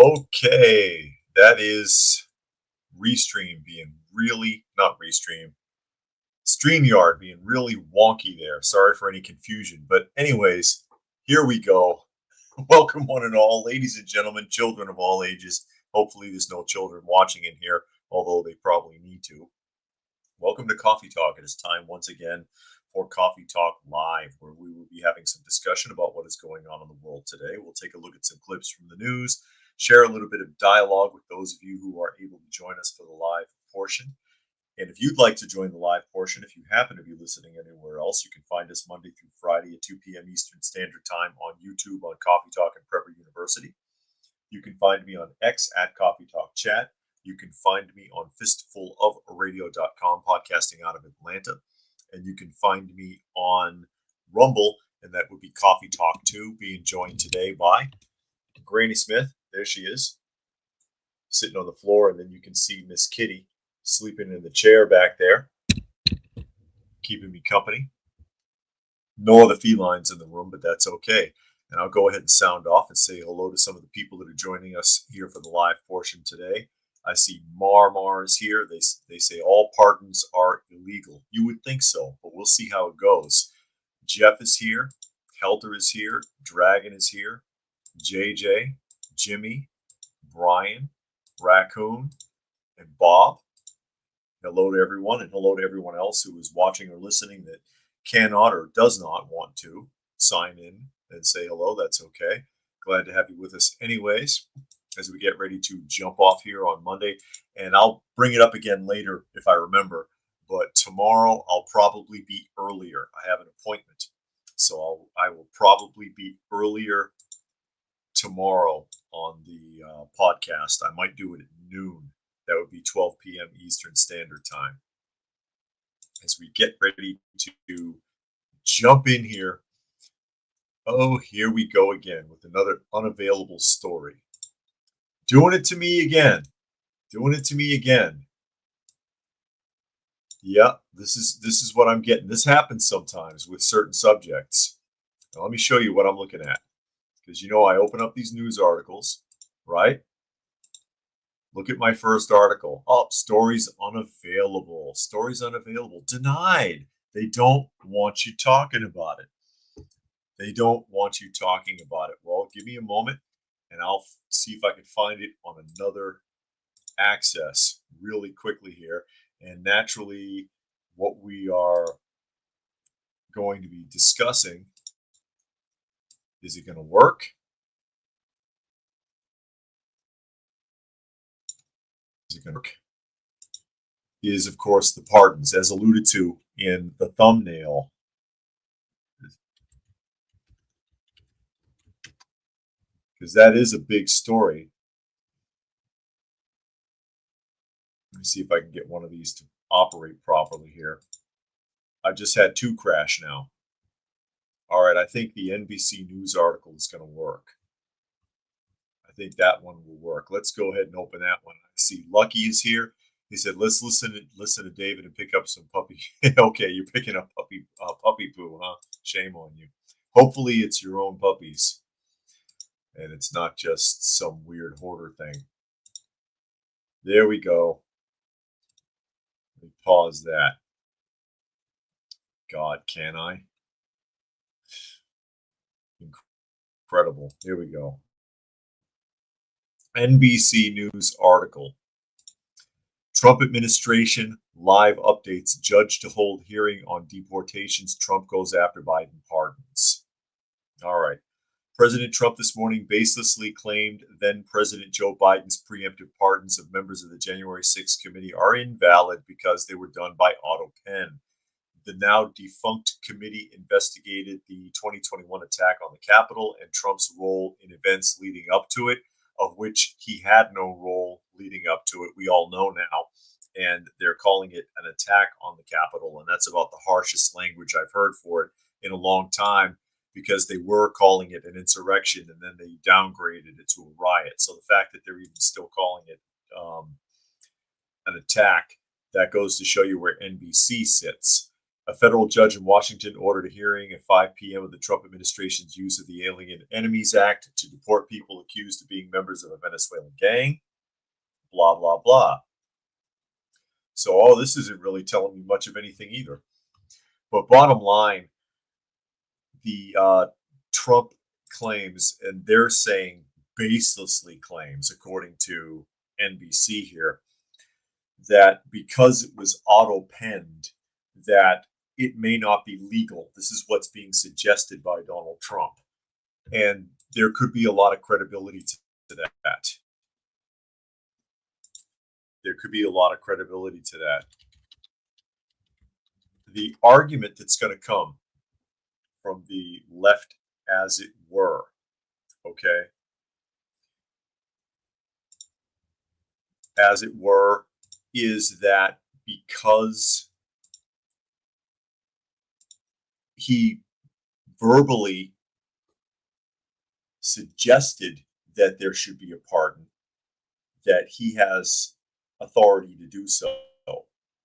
Okay, that is Restream being really, not Restream, StreamYard being really wonky there. Sorry for any confusion. But, anyways, here we go. Welcome, one and all, ladies and gentlemen, children of all ages. Hopefully, there's no children watching in here, although they probably need to. Welcome to Coffee Talk. It is time once again for Coffee Talk Live, where we will be having some discussion about what is going on in the world today. We'll take a look at some clips from the news, share a little bit of dialogue with those of you who are able to join us for the live portion. And if you'd like to join the live portion, if you happen to be listening anywhere else, you can find us Monday through Friday at 2 p.m. Eastern Standard Time on YouTube on Coffee Talk and Prepper University. You can find me on X at Coffee Talk Chat. You can find me on fistfulofradio.com, podcasting out of Atlanta. And you can find me on Rumble, and that would be Coffee Talk 2, being joined today by Granny Smith. There she is, sitting on the floor. And then you can see Miss Kitty sleeping in the chair back there, keeping me company. No other felines in the room, but that's okay. And I'll go ahead and sound off and say hello to some of the people that are joining us here for the live portion today. I see Mars here. They say all pardons are illegal. You would think so, but we'll see how it goes. Jeff is here. Helter is here. Dragon is here. JJ, Jimmy, Brian, Raccoon, and Bob. Hello to everyone, and hello to everyone else who is watching or listening that cannot or does not want to sign in and say hello. That's okay. Glad to have you with us anyways, as we get ready to jump off here on Monday. And I'll bring it up again later if I remember. But tomorrow I'll probably be earlier. I have an appointment. So I will probably be earlier tomorrow on the podcast. I might do it at noon. That would be 12 p.m. Eastern Standard Time. As we get ready to jump in here. Oh, here we go again with another unavailable story. Doing it to me again. Doing it to me again. Yeah, this is what I'm getting. This happens sometimes with certain subjects. Now, let me show you what I'm looking at. Because, I open up these news articles, right? Look at my first article. Oh, stories unavailable. Stories unavailable. Denied. They don't want you talking about it. They don't want you talking about it. Well, give me a moment, and I'll see if I can find it on another access really quickly here. And naturally, what we are going to be discussing, is it going to work? Is, of course, the pardons, as alluded to in the thumbnail. Because that is a big story. Let me see if I can get one of these to operate properly here. I just had two crash now. All right, I think the NBC News article is going to work. I think that one will work. Let's go ahead and open that one. I see Lucky is here. He said, "Let's listen to David and pick up some puppy." Okay, you're picking up puppy poo, huh? Shame on you. Hopefully, it's your own puppies, and it's not just some weird hoarder thing. There we go. Let me pause that. God, can I? Incredible. Here we go. NBC News article. Trump administration live updates. Judge to hold hearing on deportations. Trump goes after Biden pardons. All right. President Trump this morning baselessly claimed then President Joe Biden's preemptive pardons of members of the January 6th committee are invalid because they were done by Autopen. The now defunct committee investigated the 2021 attack on the Capitol and Trump's role in events leading up to it, of which he had no role leading up to it. We all know now. And they're calling it an attack on the Capitol. And that's about the harshest language I've heard for it in a long time, because they were calling it an insurrection and then they downgraded it to a riot. So the fact that they're even still calling it an attack, that goes to show you where NBC sits. A federal judge in Washington ordered a hearing at 5 p.m. of the Trump administration's use of the Alien Enemies Act to deport people accused of being members of a Venezuelan gang. Blah, blah, blah. So all this isn't really telling me much of anything either. But bottom line, the Trump claims, and they're saying baselessly claims, according to NBC here, that because it was auto-penned, that it may not be legal. This is what's being suggested by Donald Trump. And there could be a lot of credibility to that. There could be a lot of credibility to that. The argument that's going to come from the left, as it were, okay, as it were, is that because he verbally suggested that there should be a pardon, that he has authority to do so.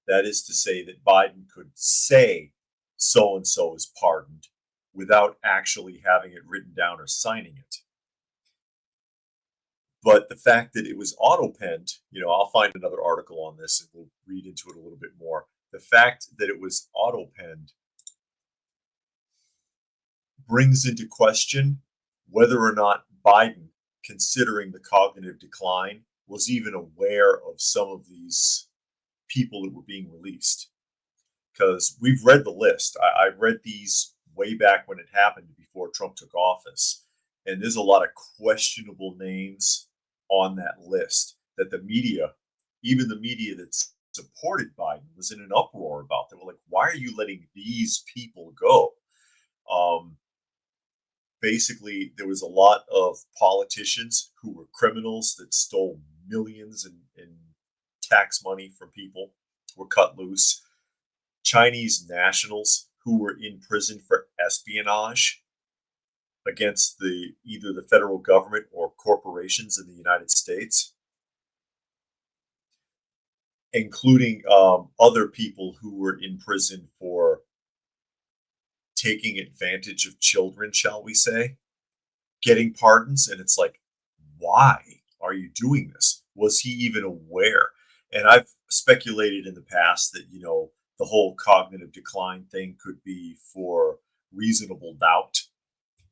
That is to say that Biden could say so-and-so is pardoned without actually having it written down or signing it. But the fact that it was auto-penned, I'll find another article on this and we'll read into it a little bit more. The fact that it was auto-penned brings into question whether or not Biden, considering the cognitive decline, was even aware of some of these people that were being released. Because we've read the list. I read these way back when it happened, before Trump took office. And there's a lot of questionable names on that list that the media, even the media that supported Biden, was in an uproar about. They were like, why are you letting these people go? Basically, there was a lot of politicians who were criminals that stole millions in tax money from people, were cut loose. Chinese nationals who were in prison for espionage against either the federal government or corporations in the United States, including other people who were in prison for taking advantage of children, shall we say, getting pardons. And it's like, why are you doing this? Was he even aware? And I've speculated in the past that, the whole cognitive decline thing could be for reasonable doubt,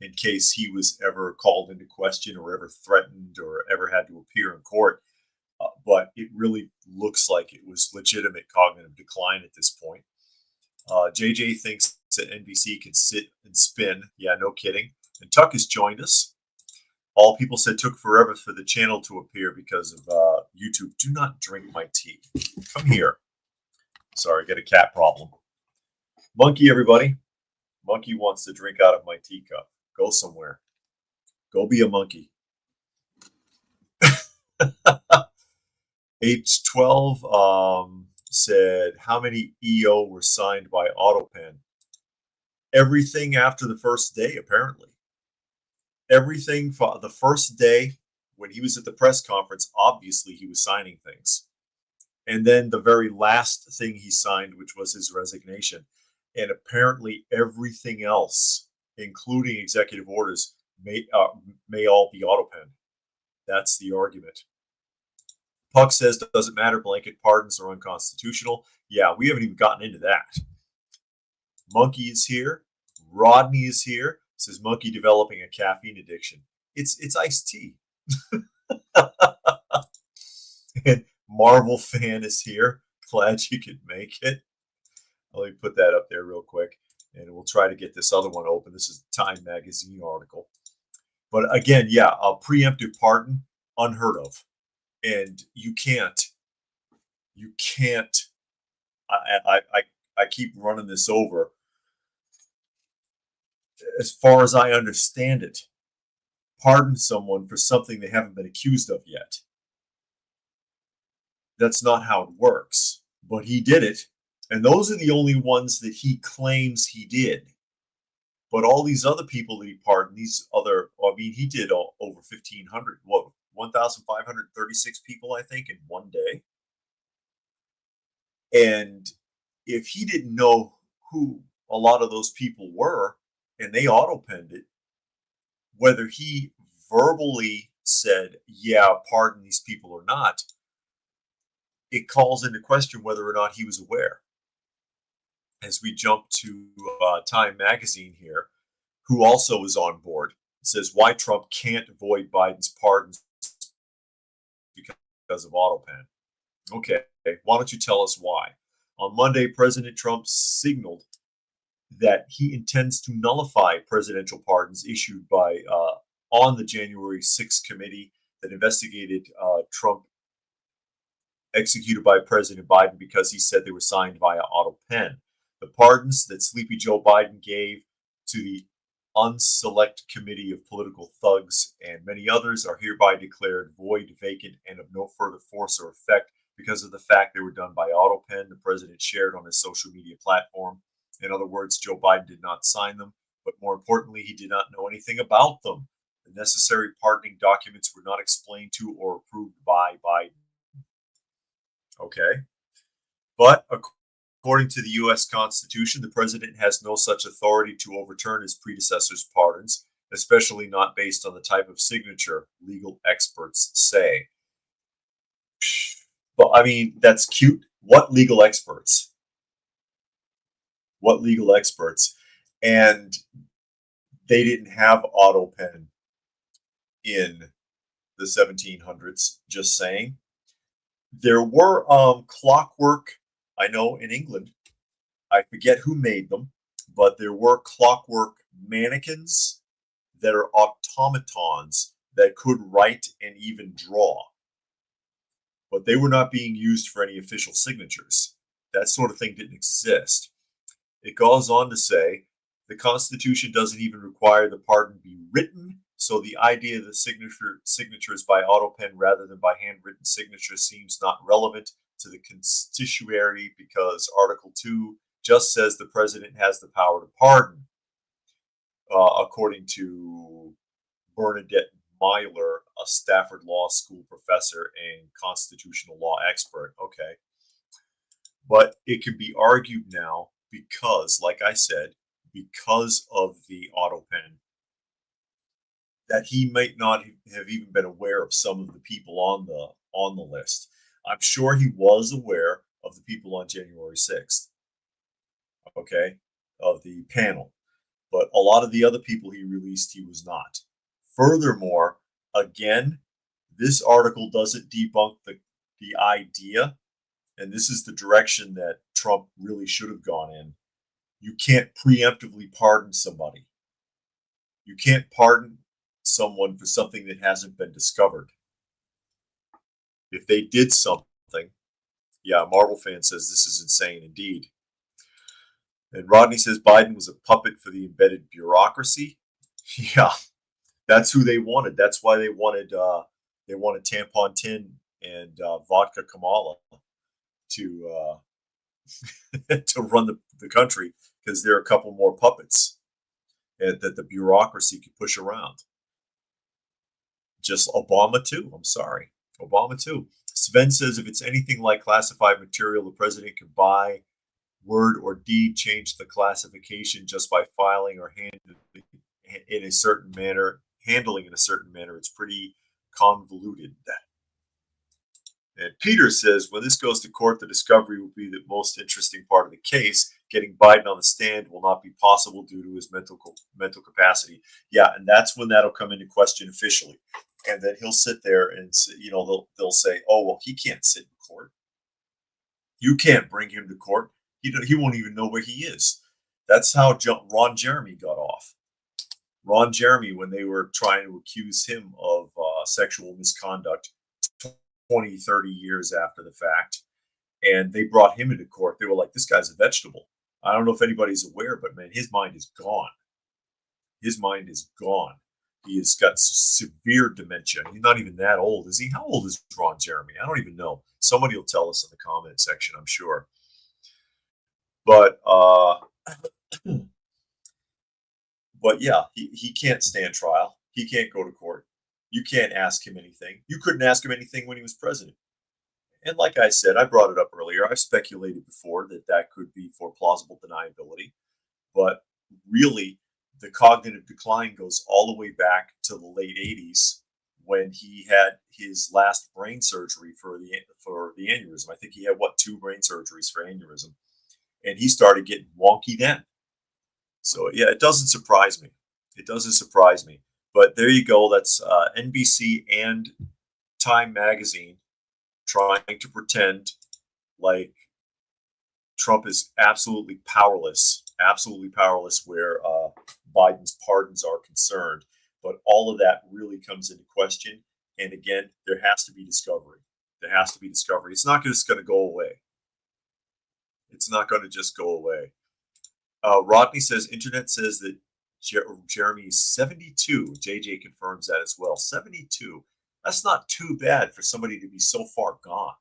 in case he was ever called into question or ever threatened or ever had to appear in court. But it really looks like it was legitimate cognitive decline at this point. JJ thinks that NBC can sit and spin. Yeah, no kidding. And Tuck has joined us. All people said took forever for the channel to appear because of YouTube. Do not drink my tea. Come here. Sorry, got a cat problem. Monkey, everybody. Monkey wants to drink out of my teacup. Go somewhere. Go be a monkey. H12 said, how many EO were signed by Autopen? Everything after the first day, apparently. Everything for the first day when he was at the press conference, obviously he was signing things. And then the very last thing he signed, which was his resignation. And apparently everything else, including executive orders, may all be auto-penned. That's the argument. Puck says, doesn't matter, blanket pardons are unconstitutional. Yeah, we haven't even gotten into that. Monkey is here. Rodney is here. Says Monkey developing a caffeine addiction. It's iced tea. And Marvel fan is here. Glad you could make it. Let me put that up there real quick, and we'll try to get this other one open. This is a Time Magazine article. But again, yeah, a preemptive pardon, unheard of. And you can't, I keep running this over. As far as I understand it, pardon someone for something they haven't been accused of yet. That's not how it works. But he did it. And those are the only ones that he claims he did. But all these other people that he pardoned, he did over 1,500, 1,536 people, I think, in one day. And if he didn't know who a lot of those people were, and they auto-penned it. Whether he verbally said, yeah, pardon these people or not, it calls into question whether or not he was aware. As we jump to Time Magazine here, who also is on board, it says why Trump can't avoid Biden's pardons because of Autopen. Okay, why don't you tell us why? On Monday, President Trump signaled that he intends to nullify presidential pardons issued by on the January 6th committee that investigated Trump executed by President Biden because he said they were signed via Autopen. The pardons that Sleepy Joe Biden gave to the unselect committee of political thugs and many others are hereby declared void, vacant, and of no further force or effect because of the fact they were done by Autopen, the president shared on his social media platform. In other words, Joe Biden did not sign them, but more importantly, he did not know anything about them. The necessary pardoning documents were not explained to or approved by Biden. Okay. But according to the U.S. Constitution, the president has no such authority to overturn his predecessor's pardons, especially not based on the type of signature, legal experts say. But I mean, that's cute. What legal experts? What legal experts? And they didn't have Autopen in the 1700s, just saying. There were clockwork, I know in England, I forget who made them, but there were clockwork mannequins that are automatons that could write and even draw. But they were not being used for any official signatures. That sort of thing didn't exist. It goes on to say the Constitution doesn't even require the pardon be written, so the idea that signatures by Autopen rather than by handwritten signature seems not relevant to the constitutionary because Article 2 just says the president has the power to pardon, according to Bernadette Myler, a Stafford Law School professor and constitutional law expert. Okay. But it can be argued now because, like I said, because of the Autopen, that he might not have even been aware of some of the people on the list. I'm sure he was aware of the people on January 6th, okay, of the panel. But a lot of the other people he released, he was not. Furthermore, again, this article doesn't debunk the idea, and this is the direction that Trump really should have gone in. You can't preemptively pardon somebody. You can't pardon someone for something that hasn't been discovered. If they did something, yeah, Marvel fan says this is insane indeed. And Rodney says Biden was a puppet for the embedded bureaucracy. Yeah, that's who they wanted. That's why they wanted Tampon Tin and Vodka Kamala to to run the country because there are a couple more puppets that the bureaucracy could push around. Just Obama too. I'm sorry, Obama too. Sven says if it's anything like classified material, the president can buy word or deed change the classification just by filing or handling in a certain manner. It's pretty convoluted. And Peter says when this goes to court, the discovery will be the most interesting part of the case. Getting Biden on the stand will not be possible due to his mental capacity. Yeah, and that's when that'll come into question officially. And then he'll sit there and they'll say, "Oh well, he can't sit in court. You can't bring him to court. He won't even know where he is." That's how Ron Jeremy got off. Ron Jeremy, when they were trying to accuse him of sexual misconduct 20, 30 years after the fact, and they brought him into court, they were like, this guy's a vegetable. I don't know if anybody's aware, but man, his mind is gone. His mind is gone. He has got severe dementia. He's not even that old, is he? How old is Ron Jeremy? I don't even know. Somebody will tell us in the comment section, I'm sure. But but yeah, he can't stand trial. He can't go to court. You can't ask him anything. You couldn't ask him anything when he was president. And like I said, I brought it up earlier. I've speculated before that that could be for plausible deniability, but really, the cognitive decline goes all the way back to the late '80s when he had his last brain surgery for the aneurysm. I think he had what, two brain surgeries for aneurysm, and he started getting wonky then. So yeah, it doesn't surprise me. It doesn't surprise me. But there you go. That's NBC and Time Magazine trying to pretend like Trump is absolutely powerless where Biden's pardons are concerned. But all of that really comes into question. And again, there has to be discovery. There has to be discovery. It's not just going to go away. It's not going to just go away. Rodney says, Internet says that Jeremy is 72. JJ confirms that as well. 72. That's not too bad for somebody to be so far gone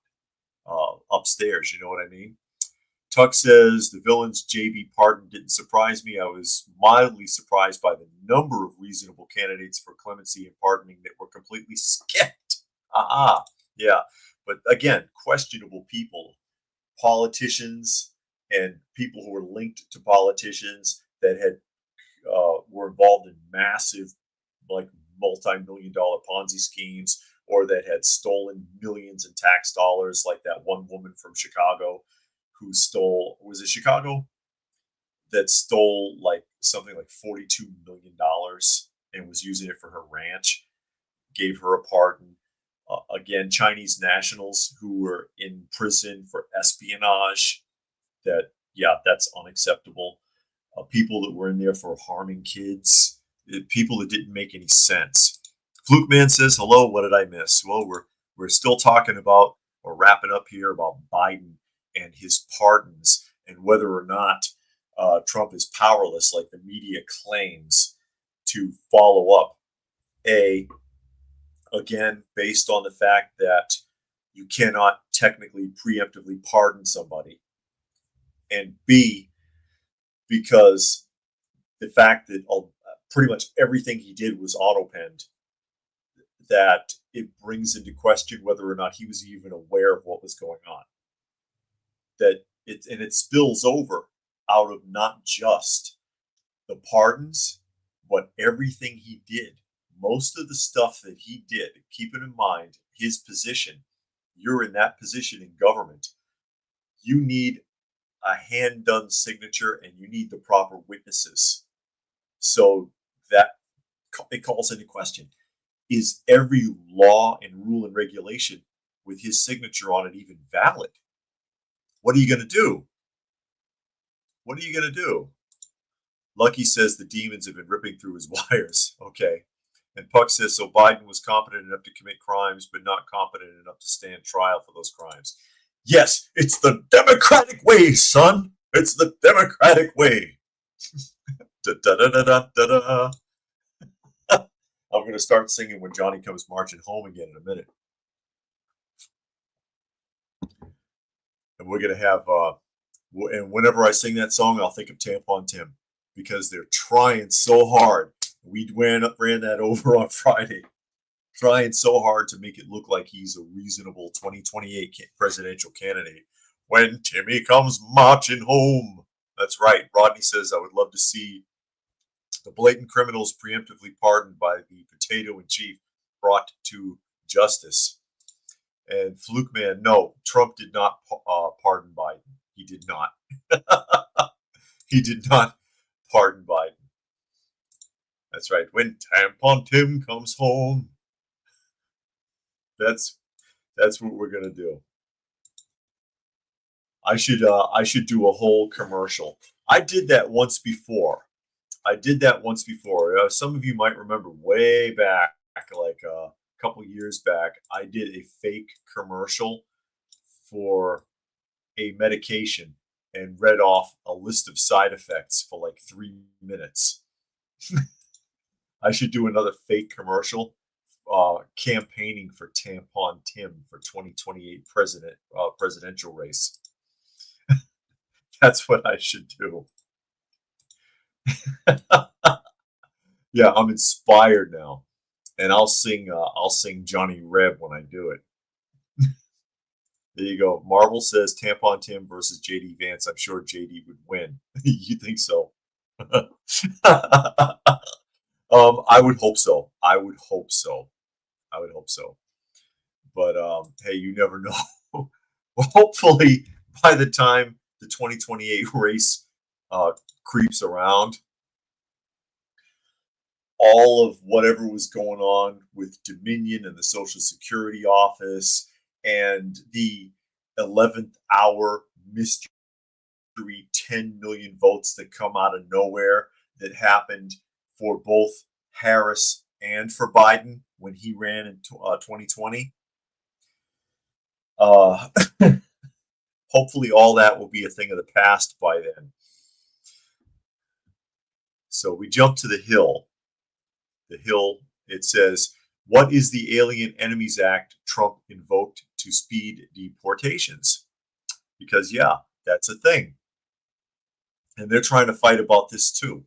upstairs. You know what I mean? Tuck says the villain's JB pardon didn't surprise me. I was mildly surprised by the number of reasonable candidates for clemency and pardoning that were completely skipped. Aha, yeah. But again, questionable people, politicians, and people who were linked to politicians that had were involved in massive, like multi-million-dollar Ponzi schemes, or that had stolen millions in tax dollars, like that one woman from Chicago who stole, was it Chicago? That stole like something like $42 million and was using it for her ranch, gave her a pardon. Again, Chinese nationals who were in prison for espionage, that, yeah, that's unacceptable. People that were in there for harming kids, people that didn't make any sense. Fluke Man says, hello, what did I miss? Well, we're still talking about, or wrapping up here about Biden and his pardons and whether or not Trump is powerless, like the media claims, to follow up. Again, based on the fact that you cannot technically preemptively pardon somebody, and B, because the fact that pretty much everything he did was auto-penned, that it brings into question whether or not he was even aware of what was going on. That it spills over out of not just the pardons, but everything he did. Most of the stuff that he did, keeping in mind his position, you're in that position in government, you need a hand done signature and you need the proper witnesses. So that it calls into question, is every law and rule and regulation with his signature on it even valid? What are you going to do? What are you going to do? Lucky says the demons have been ripping through his wires. Okay. And Puck says, so Biden was competent enough to commit crimes, but not competent enough to stand trial for those crimes. Yes, it's the Democratic way, son. It's the Democratic way. Da, da, da, da, da, da, da. I'm going to start singing when Johnny comes marching home again in a minute. And we're going to have, and whenever I sing that song, I'll think of Tampon Tim, because they're trying so hard. We ran that over on Friday, trying so hard to make it look like he's a reasonable 2028 presidential candidate. When Timmy comes marching home. That's right. Rodney says, I would love to see the blatant criminals preemptively pardoned by the potato in chief, brought to justice. And Fluke Man, no, Trump did not pardon Biden. He did not. He did not pardon Biden. That's right. When Tampon Tim comes home. That's what we're gonna do. I should do a whole commercial. I did that once before. Some of you might remember way back, like a couple years back, I did a fake commercial for a medication and read off a list of side effects for like 3 minutes. I should do another fake commercial campaigning for Tampon Tim for 2028 presidential race. That's what I should do. Yeah, I'm inspired now, and I'll sing Johnny Reb when I do it. There you go. Marvel says Tampon Tim versus JD Vance. I'm sure JD would win. You think so? I would hope so. I would hope so. I would hope so. But hey, you never know. Well, hopefully, by the time the 2028 race creeps around, all of whatever was going on with Dominion and the Social Security Office and the 11th hour mystery 10 million votes that come out of nowhere that happened for both Harris and for Biden when he ran in 2020. Hopefully, all that will be a thing of the past by then. So we jump to the Hill. The Hill, it says, what is the Alien Enemies Act Trump invoked to speed deportations? Because, yeah, that's a thing. And they're trying to fight about this too.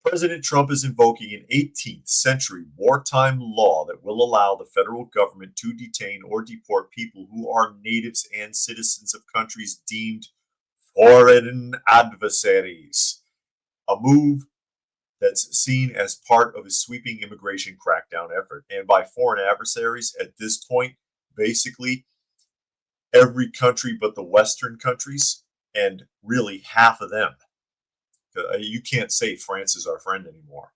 President Trump is invoking an 18th century wartime law that will allow the federal government to detain or deport people who are natives and citizens of countries deemed foreign adversaries. A move that's seen as part of a sweeping immigration crackdown effort. And by foreign adversaries, at this point, basically every country but the Western countries, and really half of them. You can't say France is our friend anymore.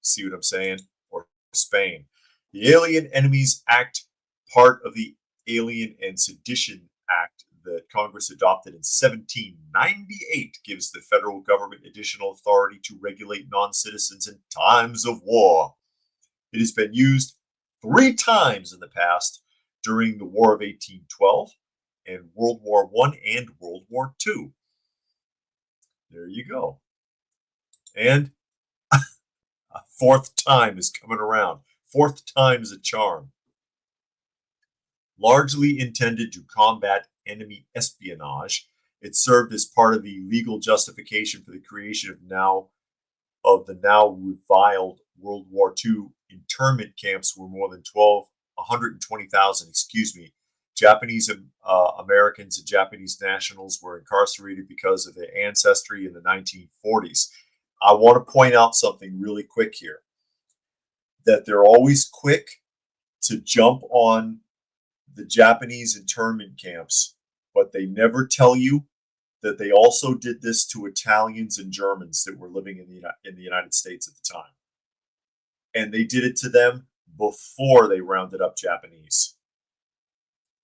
See what I'm saying? Or Spain. The Alien Enemies Act, part of the Alien and Sedition Act that Congress adopted in 1798, gives the federal government additional authority to regulate non-citizens in times of war. It has been used 3 times in the past during the War of 1812 and World War I and World War II. There you go. And a 4th time is coming around. 4th time is a charm. Largely intended to combat enemy espionage, it served as part of the legal justification for the creation of the now reviled World War II internment camps, where more than 120,000, Japanese Americans and Japanese nationals were incarcerated because of their ancestry in the 1940s. I want to point out something really quick here, that they're always quick to jump on the Japanese internment camps, but they never tell you that they also did this to Italians and Germans that were living in the United States at the time. And they did it to them before they rounded up Japanese.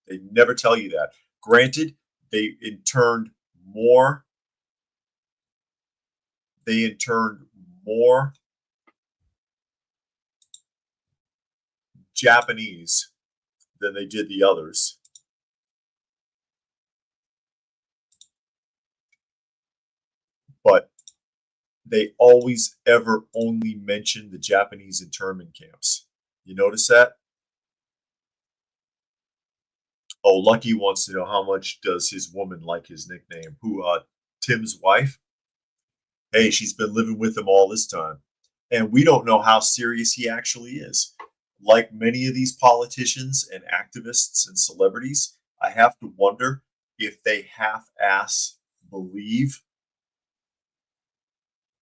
They never tell you that. Granted, they interned more Japanese than they did the others. But they always ever only mention the Japanese internment camps. You notice that? Oh, Lucky wants to know how much does his woman like his nickname? Who, Tim's wife? Hey, she's been living with him all this time. And we don't know how serious he actually is. Like many of these politicians and activists and celebrities, I have to wonder if they half-ass believe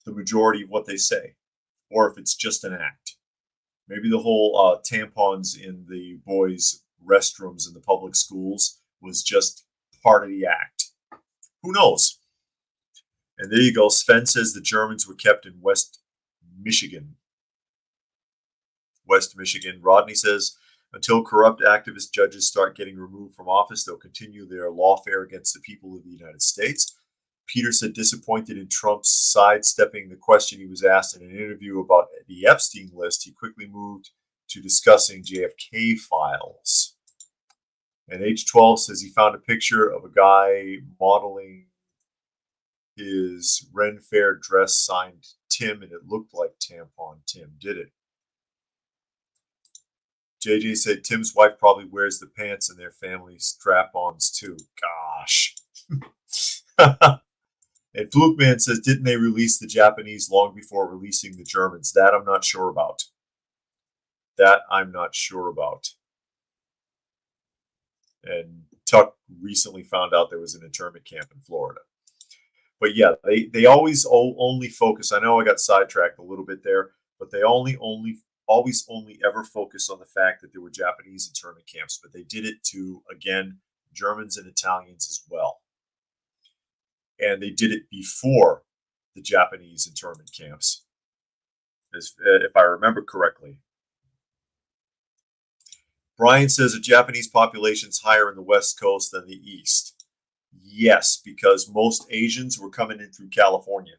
the majority of what they say, or if it's just an act. Maybe the whole tampons in the boys' restrooms in the public schools was just part of the act. Who knows? And there you go. Sven says the Germans were kept in West Michigan. Rodney says, until corrupt activist judges start getting removed from office, they'll continue their lawfare against the people of the United States. Peter said, disappointed in Trump's sidestepping the question he was asked in an interview about the Epstein list, he quickly moved to discussing JFK files. And H12 says he found a picture of a guy modeling his Ren Fair dress signed Tim, and it looked like Tampon Tim, did it? JJ said Tim's wife probably wears the pants and their family strap-ons too. Gosh. And Flukeman says, didn't they release the Japanese long before releasing the Germans? That I'm not sure about. And Tuck recently found out there was an internment camp in Florida. But yeah, they always only focus. I know I got sidetracked a little bit there, but they always only ever focus on the fact that there were Japanese internment camps. But they did it to, again, Germans and Italians as well. And they did it before the Japanese internment camps, if I remember correctly. Brian says the Japanese population is higher in the West Coast than the East. Yes, because most Asians were coming in through California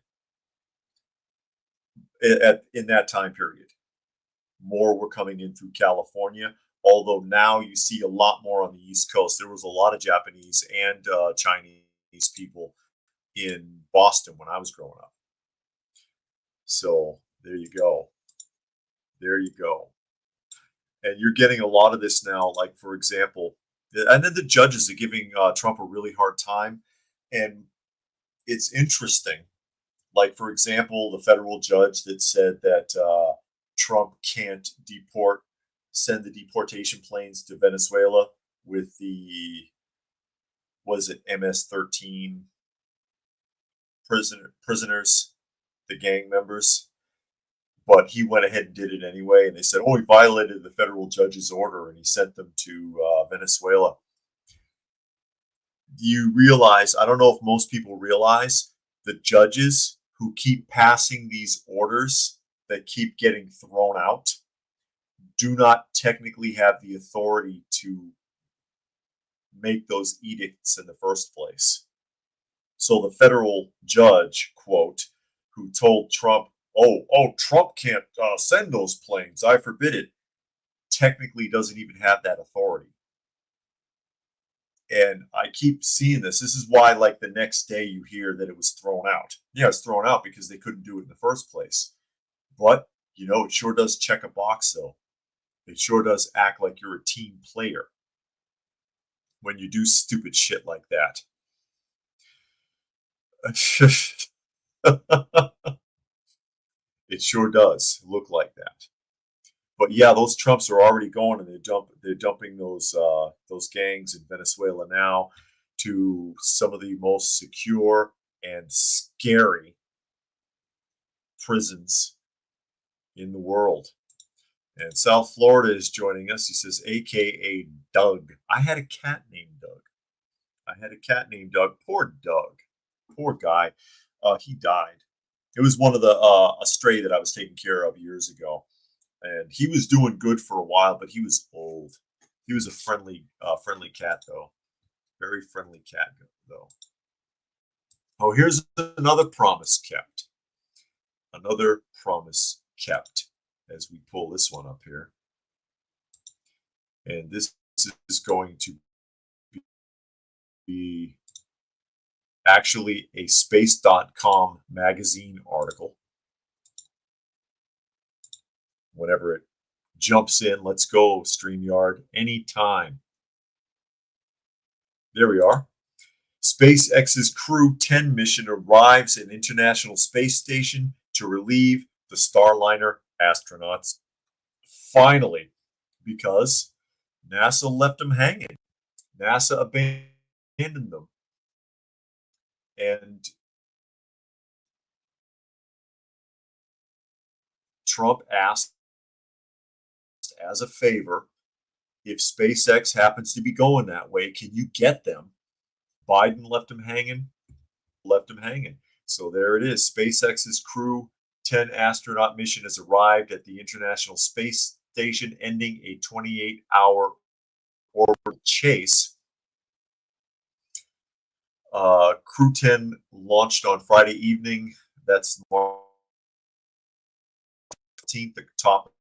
in that time period. More were coming in through California, although now you see a lot more on the East Coast. There was a lot of Japanese and Chinese people in Boston when I was growing up. So there you go. There you go. And you're getting a lot of this now, like, for example, and then the judges are giving Trump a really hard time. And it's interesting. Like, for example, the federal judge that said that Trump can't send the deportation planes to Venezuela with the, was it MS-13 prisoners, the gang members. But he went ahead and did it anyway. And they said, oh, he violated the federal judge's order and he sent them to Venezuela. You realize, I don't know if most people realize, the judges who keep passing these orders that keep getting thrown out do not technically have the authority to make those edicts in the first place. So the federal judge, quote, who told Trump, oh, Trump can't send those planes, I forbid it, technically doesn't even have that authority. And I keep seeing this. This is why, like, the next day you hear that it was thrown out. Yeah, it's thrown out because they couldn't do it in the first place. But, you know, it sure does check a box, though. It sure does act like you're a team player when you do stupid shit like that. It sure does look like that. But yeah, those Trumps are already going, and they're dumping those gangs in Venezuela now to some of the most secure and scary prisons in the world. And South Florida is joining us. He says, AKA Doug. I had a cat named Doug. Poor Doug. Poor guy. He died. It was one of the a stray that I was taking care of years ago. And he was doing good for a while, but he was old. He was a friendly cat, though. Very friendly cat, though. Oh, here's another promise kept. Another promise kept as we pull this one up here. And this is going to be actually a space.com magazine article. Whenever it jumps in, let's go, StreamYard, anytime. There we are. SpaceX's Crew 10 mission arrives at International Space Station to relieve the Starliner astronauts. Finally, because NASA left them hanging. NASA abandoned them. And Trump asked as a favor, if SpaceX happens to be going that way, can you get them? Biden left them hanging. So there it is. SpaceX's Crew 10 astronaut mission has arrived at the International Space Station, ending a 28-hour orbital chase. Crew 10 launched on Friday evening. That's March 15th, the top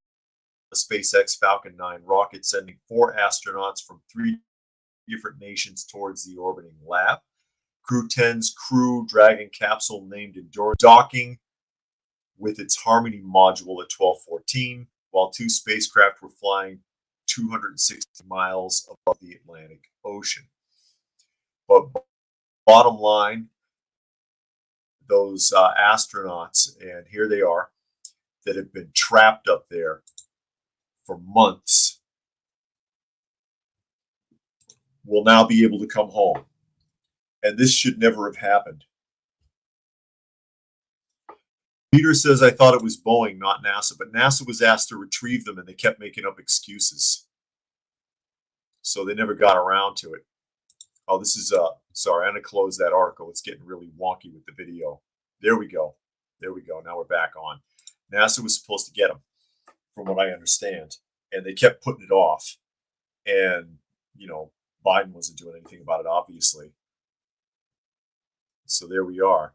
the SpaceX Falcon 9 rocket, sending 4 astronauts from 3 different nations towards the orbiting lab. Crew 10's Crew Dragon capsule, named Endurance, docking with its Harmony module at 12:14, while 2 spacecraft were flying 260 miles above the Atlantic Ocean. But bottom line, those astronauts, and here they are, that have been trapped up there for months will now be able to come home. And this should never have happened. Peter says, I thought it was Boeing, not NASA, but NASA was asked to retrieve them and they kept making up excuses. So they never got around to it. Oh, this is, sorry, I'm going to close that article. It's getting really wonky with the video. There we go. There we go. Now we're back on. NASA was supposed to get them, from what I understand. And they kept putting it off. And, you know, Biden wasn't doing anything about it, obviously. So there we are.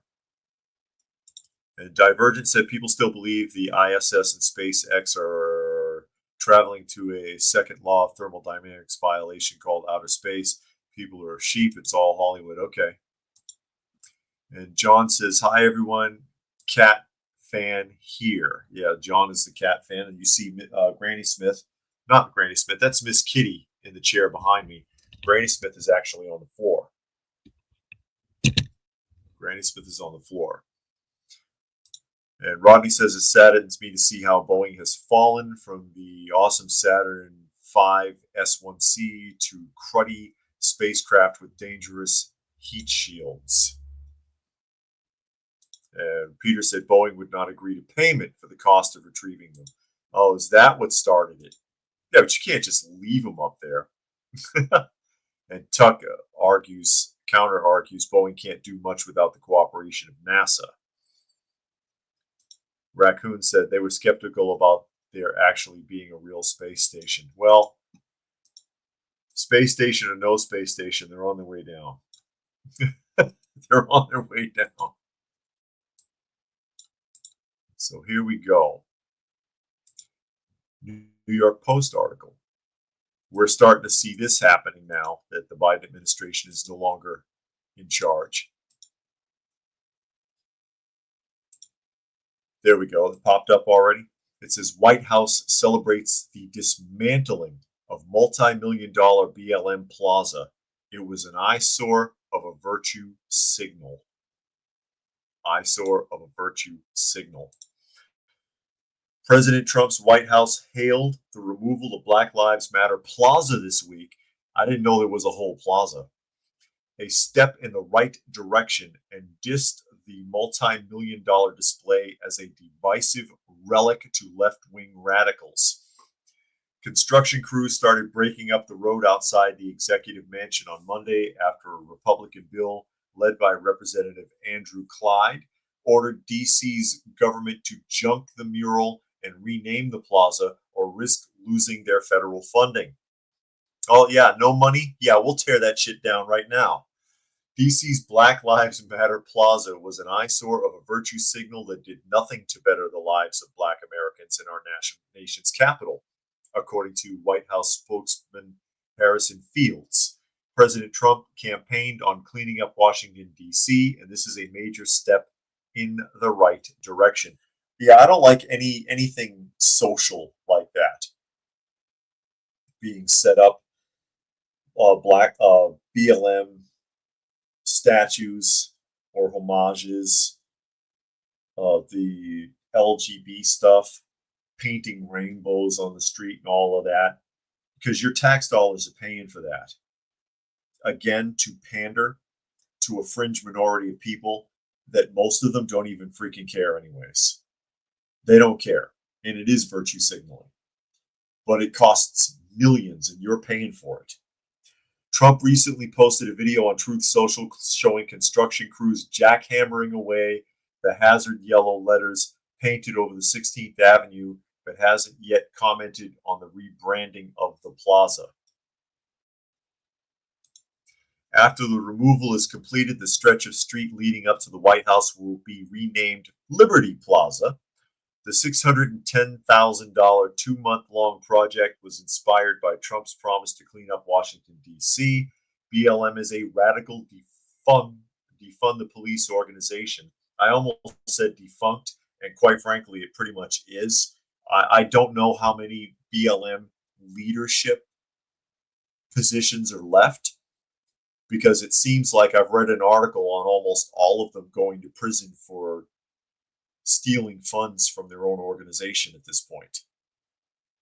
And Divergent said people still believe the ISS and SpaceX are traveling to a second law of thermodynamics violation called outer space. People are sheep. It's all Hollywood. Okay. And John says, hi, everyone. Cat fan here. Yeah, John is the cat fan. And you see Granny Smith. Not Granny Smith. That's Miss Kitty in the chair behind me. Granny Smith is actually on the floor. Granny Smith is on the floor. And Rodney says, it saddens me to see how Boeing has fallen from the awesome Saturn V S1C to cruddy spacecraft with dangerous heat shields. And Peter said Boeing would not agree to payment for the cost of retrieving them. Oh, is that what started it? Yeah, but you can't just leave them up there. And Tuck counter argues, Boeing can't do much without the cooperation of NASA. Raccoon said they were skeptical about there actually being a real space station. Well, space station or no space station, they're on their way down. They're on their way down. So here we go. New York Post article. We're starting to see this happening now that the Biden administration is no longer in charge. There we go. It popped up already. It says White House celebrates the dismantling of multi-million-dollar BLM Plaza. It was an eyesore of a virtue signal. Eyesore of a virtue signal. President Trump's White House hailed the removal of Black Lives Matter Plaza this week. I didn't know there was a whole plaza. A step in the right direction, and dissed the multi-million-dollar display as a divisive relic to left-wing radicals. Construction crews started breaking up the road outside the executive mansion on Monday after a Republican bill led by Representative Andrew Clyde ordered DC's government to junk the mural and rename the plaza or risk losing their federal funding. Oh, yeah, no money? Yeah, we'll tear that shit down right now. DC's Black Lives Matter Plaza was an eyesore of a virtue signal that did nothing to better the lives of Black Americans in our nation's capital, according to White House spokesman Harrison Fields. President Trump campaigned on cleaning up Washington, D.C., and this is a major step in the right direction. Yeah, I don't like anything social like that being set up. Black BLM statues or homages, the LGB stuff, painting rainbows on the street and all of that, because your tax dollars are paying for that. Again, to pander to a fringe minority of people that most of them don't even freaking care anyways. They don't care, and it is virtue signaling. But it costs millions, and you're paying for it. Trump recently posted a video on Truth Social showing construction crews jackhammering away the hazard yellow letters painted over the 16th Avenue, but hasn't yet commented on the rebranding of the plaza. After the removal is completed, the stretch of street leading up to the White House will be renamed Liberty Plaza. The $610,000 2-month-long project was inspired by Trump's promise to clean up Washington, D.C. BLM is a radical defund the police organization. I almost said defunct, and quite frankly, it pretty much is. I don't know how many BLM leadership positions are left, because it seems like I've read an article on almost all of them going to prison for stealing funds from their own organization at this point.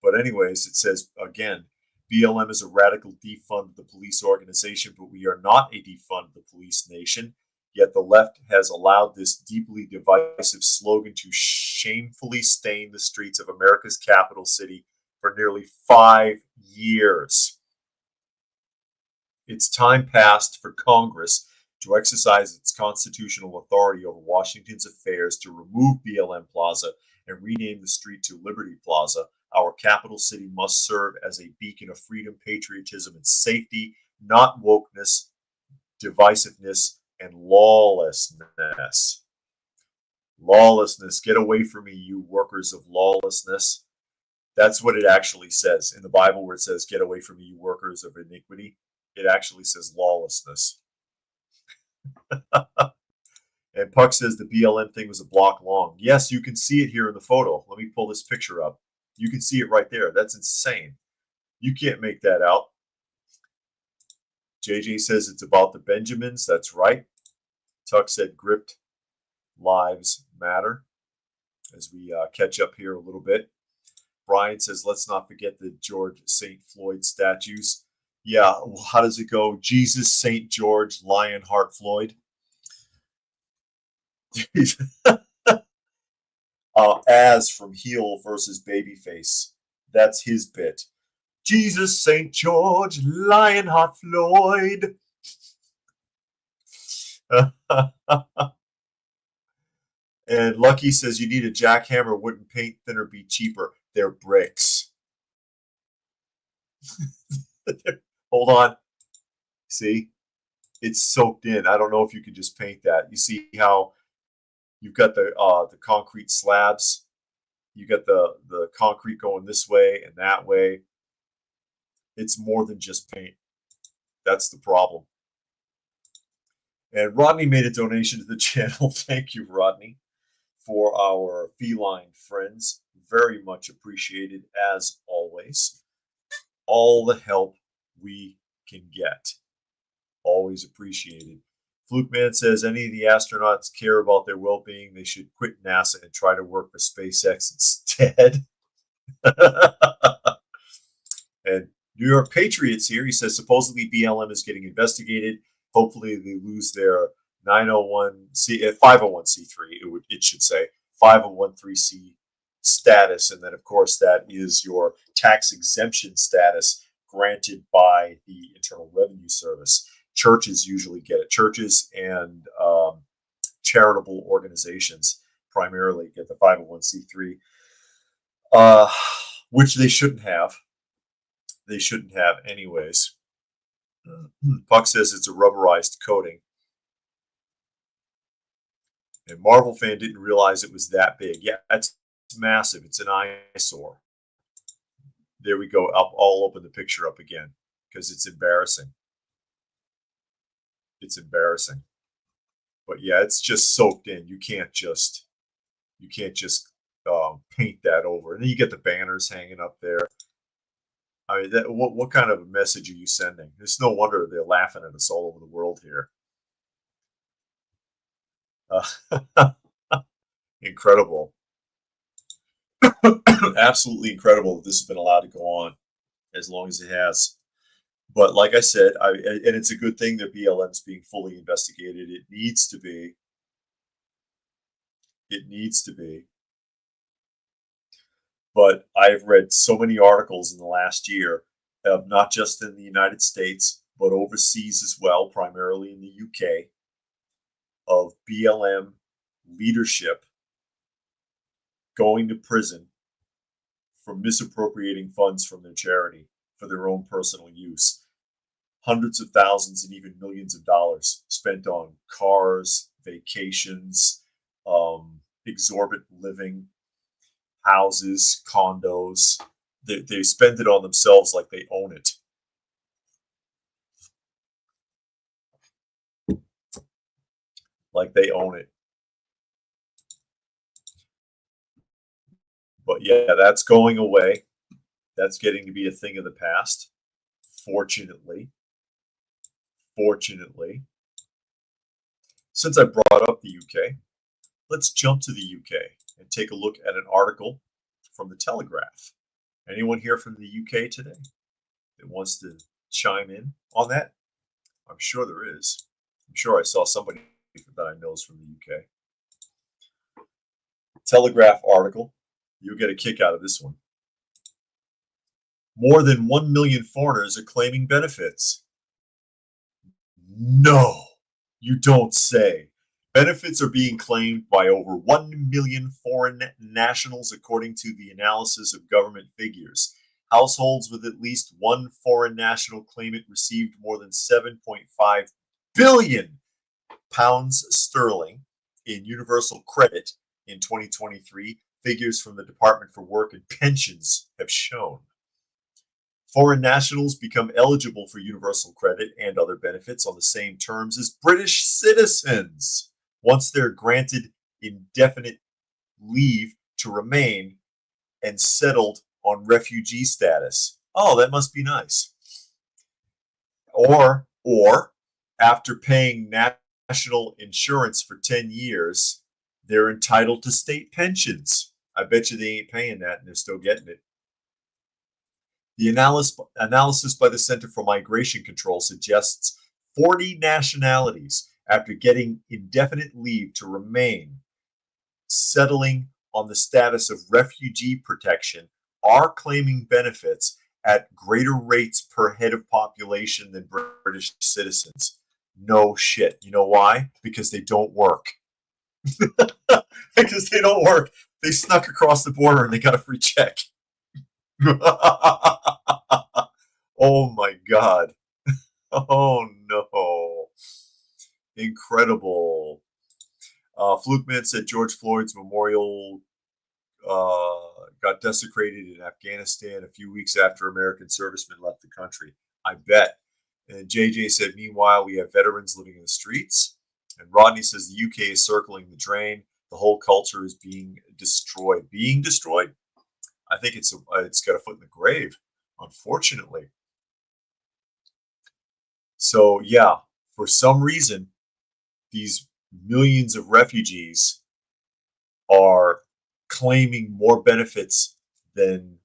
But anyways, it says, again, BLM is a radical defund of the police organization, but we are not a defund of the police nation. Yet the left has allowed this deeply divisive slogan to shamefully stain the streets of America's capital city for nearly 5 years. It's time past for Congress to exercise its constitutional authority over Washington's affairs to remove BLM Plaza and rename the street to Liberty Plaza. Our capital city must serve as a beacon of freedom, patriotism, and safety, not wokeness, divisiveness, and lawlessness. Lawlessness. Get away from me, you workers of lawlessness. That's what it actually says in the Bible, where it says, get away from me, you workers of iniquity. It actually says lawlessness. And Puck says the BLM thing was a block long. Yes, you can see it here in the photo. Let me pull this picture up. You can see it right there. That's insane. You can't make that out. JJ says it's about the Benjamins. That's right. Tuck said gripped lives matter. As we catch up here a little bit. Brian says, let's not forget the George St. Floyd statues. Yeah, well, how does it go? Jesus, St. George, Lionheart Floyd. As from heel versus babyface. That's his bit. Jesus, St. George, Lionheart Floyd. And Lucky says you need a jackhammer. Wouldn't paint thinner be cheaper? They're bricks. Hold on. See? It's soaked in. I don't know if you can just paint that. You see how you've got the concrete slabs. You got the concrete going this way and that way. It's more than just paint. That's the problem. And Rodney made a donation to the channel. Thank you, Rodney, for our feline friends. Very much appreciated, as always. All the help we can get. Always appreciated. Fluke Man says any of the astronauts care about their well-being, they should quit NASA and try to work for SpaceX instead. And New York Patriots here, he says supposedly BLM is getting investigated. Hopefully they lose their 501c3, it should say 501c status, and then of course that is your tax exemption status granted by the Internal Revenue Service. Churches usually get it. Churches and charitable organizations primarily get the 501c3, which they shouldn't have. They shouldn't have anyways. Puck says it's a rubberized coating. And Marvel Fan didn't realize it was that big. Yeah, it's massive. It's an eyesore. There we go. I'll open the picture up again because it's embarrassing. It's embarrassing. But yeah, it's just soaked in. You can't just paint that over. And then you get the banners hanging up there. I mean, what kind of a message are you sending? It's no wonder they're laughing at us all over the world here. Incredible. Absolutely incredible that this has been allowed to go on as long as it has. But like I said, and it's a good thing that BLM's being fully investigated. It needs to be. It needs to be. But I've read so many articles in the last year, of not just in the United States, but overseas as well, primarily in the UK, of BLM leadership going to prison for misappropriating funds from their charity for their own personal use. Hundreds of thousands and even millions of dollars spent on cars, vacations, exorbitant living, houses, condos. They spend it on themselves like they own it. Like they own it. But yeah, that's going away. That's getting to be a thing of the past. Fortunately. Since I brought up the UK, let's jump to the UK and take a look at an article from the Telegraph. Anyone here from the UK today? that wants to chime in on that? I'm sure there is. I'm sure I saw somebody that I know is from the UK. Telegraph article. You'll get a kick out of this one. More than 1 million foreigners are claiming benefits. No, you don't say. Benefits are being claimed by over 1 million foreign nationals, according to the analysis of government figures. Households with at least one foreign national claimant received more than 7.5 billion pounds sterling in universal credit in 2023, figures from the Department for Work and Pensions have shown. Foreign nationals become eligible for universal credit and other benefits on the same terms as British citizens once they're granted indefinite leave to remain and settled on refugee status. Oh, that must be nice. Or after paying national insurance for 10 years, they're entitled to state pensions. I bet you they ain't paying that and they're still getting it. The analysis by the Center for Migration Control suggests 40 nationalities, after getting indefinite leave to remain, settling on the status of refugee protection, are claiming benefits at greater rates per head of population than British citizens. No shit. You know why? Because they don't work. Because they don't work. They snuck across the border and they got a free check. Oh my God. Oh no. Incredible. Flukeman said George Floyd's memorial got desecrated in Afghanistan a few weeks after American servicemen left the country. I bet. And JJ said, meanwhile, we have veterans living in the streets. And Rodney says the UK is circling the drain. The whole culture is being destroyed. Being destroyed? I think it's got a foot in the grave, unfortunately. So yeah, for some reason, these millions of refugees are claiming more benefits than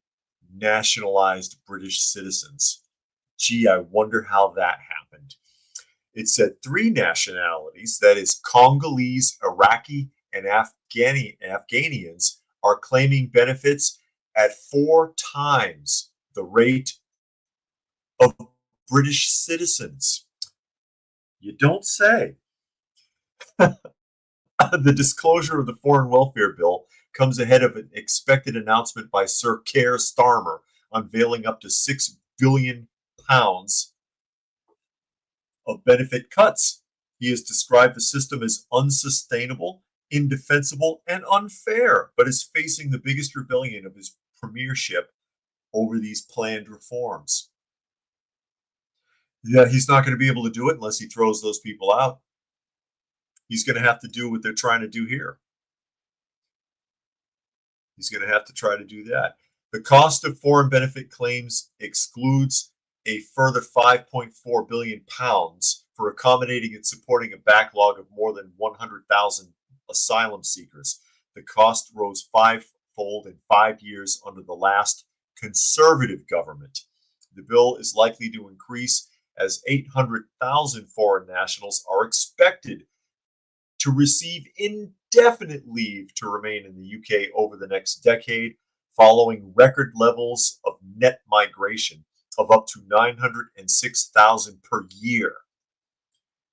nationalized British citizens. Gee, I wonder how that happened. It said 3 nationalities, that is Congolese, Iraqi, and Afghanians, are claiming benefits at 4 times the rate of British citizens. You don't say. The disclosure of the Foreign Welfare Bill comes ahead of an expected announcement by Sir Keir Starmer unveiling up to £6 billion of benefit cuts. He has described the system as unsustainable, indefensible, and unfair, but is facing the biggest rebellion of his premiership over these planned reforms. Yeah, he's not going to be able to do it unless he throws those people out. He's going to have to do what they're trying to do here. He's going to have to try to do that. The cost of foreign benefit claims excludes a further £5.4 billion for accommodating and supporting a backlog of more than 100,000 asylum seekers. The cost rose 5-fold in 5 years under the last Conservative government. The bill is likely to increase as 800,000 foreign nationals are expected to receive indefinite leave to remain in the UK over the next decade, following record levels of net migration of up to 906,000 per year.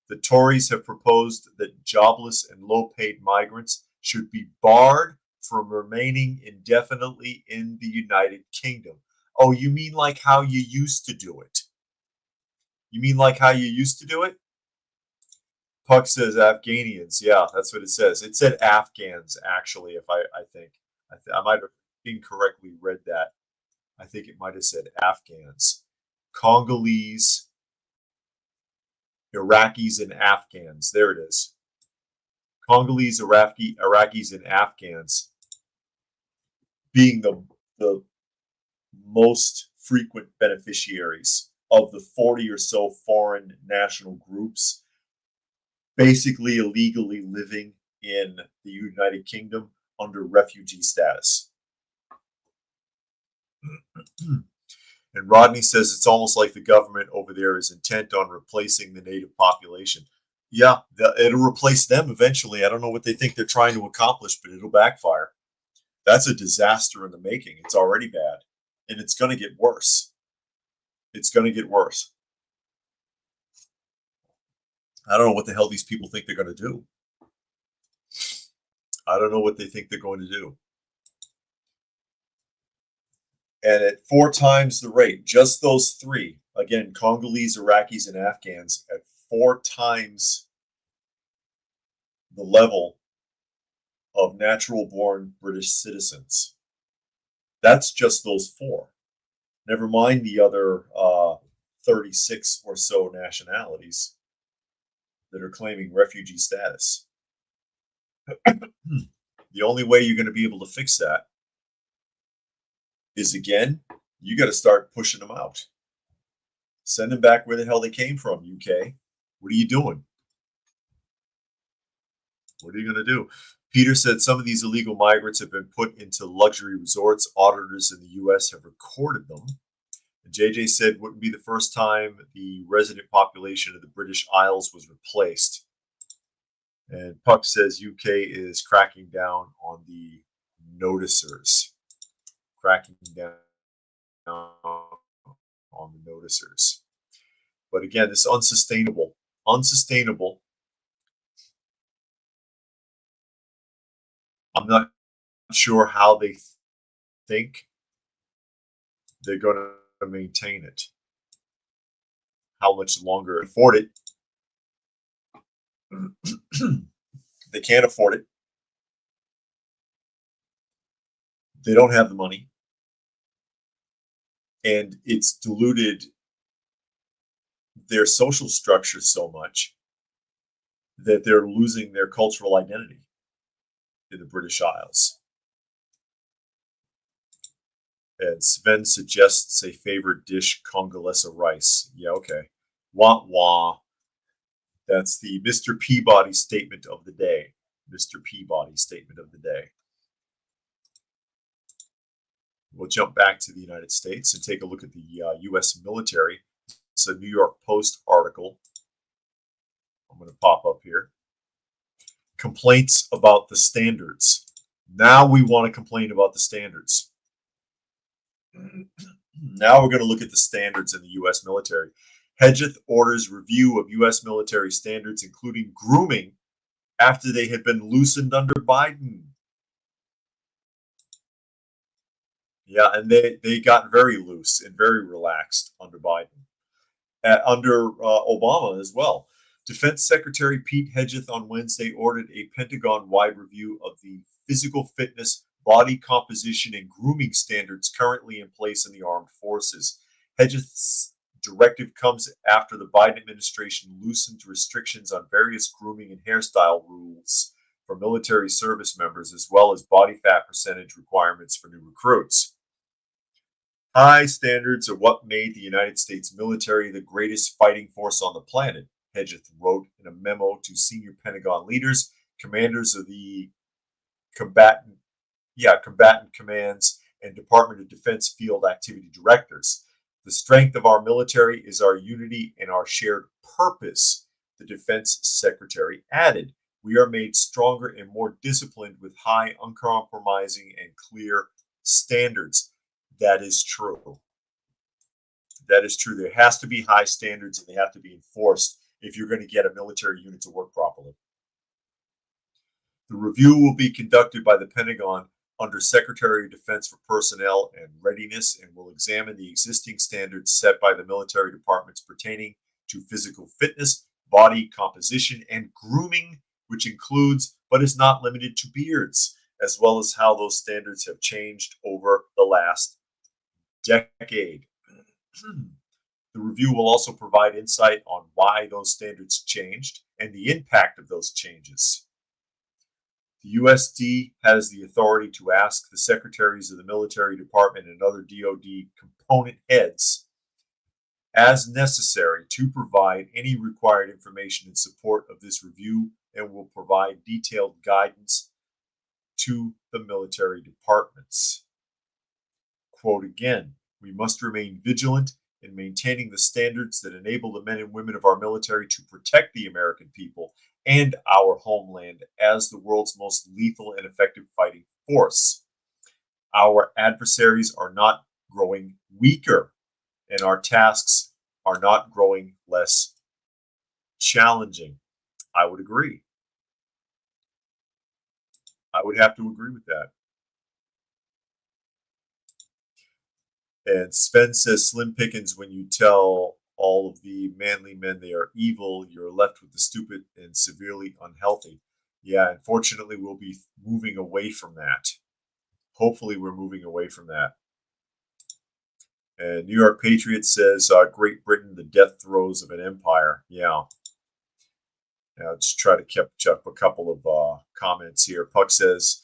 The Tories have proposed that jobless and low-paid migrants should be barred from remaining indefinitely in the United Kingdom. Oh, you mean like how you used to do it? You mean like how you used to do it? Puck says Afghanians. Yeah, that's what it says. It said Afghans, actually, if I think. I might have incorrectly read that. I think it might have said Afghans. Congolese, Iraqis, and Afghans. There it is. Congolese, Iraqis, and Afghans being the most frequent beneficiaries of the 40 or so foreign national groups basically illegally living in the United Kingdom under refugee status. And Rodney says it's almost like the government over there is intent on replacing the native population. Yeah, it'll replace them eventually. I don't know what they think they're trying to accomplish, but it'll backfire. That's a disaster in the making. It's already bad, and it's going to get worse. It's going to get worse. I don't know what the hell these people think they're going to do. I don't know what they think they're going to do. And at 4 times the rate, just those three, again, Congolese, Iraqis, and Afghans, at 4 times the level of natural-born British citizens. That's just those 4. Never mind the other 36 or so nationalities that are claiming refugee status. The only way you're going to be able to fix that is, again, you got to start pushing them out. Send them back where the hell they came from, UK. What are you doing? What are you going to do? Peter said some of these illegal migrants have been put into luxury resorts. Auditors in the U.S. have recorded them. And JJ said wouldn't be the first time the resident population of the British Isles was replaced. And Puck says UK is cracking down on the noticers. Cracking down on the noticers. But again, it's unsustainable. Unsustainable. I'm not sure how they think they're going to maintain it. How much longer afford it? They can't afford it. They don't have the money. And it's diluted their social structure so much that they're losing their cultural identity in the British Isles. And Sven suggests a favorite dish, Congolese rice. Yeah, okay. Wah wah. That's the Mr. Peabody statement of the day. Mr. Peabody statement of the day. We'll jump back to the United States and take a look at the U.S. military. It's a New York Post article. I'm going to pop up here. Complaints about the standards. Now we want to complain about the standards. Now we're going to look at the standards in the U.S. military. Hedgeth orders review of U.S. military standards, including grooming, after they had been loosened under Biden. Yeah, and they got very loose and very relaxed under Biden. Under Obama as well. Defense Secretary Pete Hedgeth on Wednesday ordered a Pentagon-wide review of the physical fitness, body composition, and grooming standards currently in place in the armed forces. Hedgeth's directive comes after the Biden administration loosened restrictions on various grooming and hairstyle rules for military service members, as well as body fat percentage requirements for new recruits. High standards are what made the United States military the greatest fighting force on the planet, Hedgeth wrote in a memo to senior Pentagon leaders, commanders of the combatant commands, and Department of Defense field activity directors. The strength of our military is our unity and our shared purpose, the Defense Secretary added. We are made stronger and more disciplined with high, uncompromising, and clear standards. That is true. That is true. There has to be high standards, and they have to be enforced if you're going to get a military unit to work properly. The review will be conducted by the Pentagon under Secretary of Defense for Personnel and Readiness and will examine the existing standards set by the military departments pertaining to physical fitness, body composition, and grooming, which includes but is not limited to beards, as well as how those standards have changed over the last decade. The review will also provide insight on why those standards changed and the impact of those changes. The USD has the authority to ask the secretaries of the military department and other DoD component heads, as necessary, to provide any required information in support of this review and will provide detailed guidance to the military departments. Quote again, We must remain vigilant in maintaining the standards that enable the men and women of our military to protect the American people and our homeland as the world's most lethal and effective fighting force. Our adversaries are not growing weaker, and our tasks are not growing less challenging. I would agree. I would have to agree with that. And Sven says, slim pickings when you tell all of the manly men they are evil, you're left with the stupid and severely unhealthy. Yeah, unfortunately, we'll be moving away from that. Hopefully, we're moving away from that. And New York Patriot says, Great Britain, the death throes of an empire. Yeah. Now, let's try to catch up a couple of comments here. Puck says,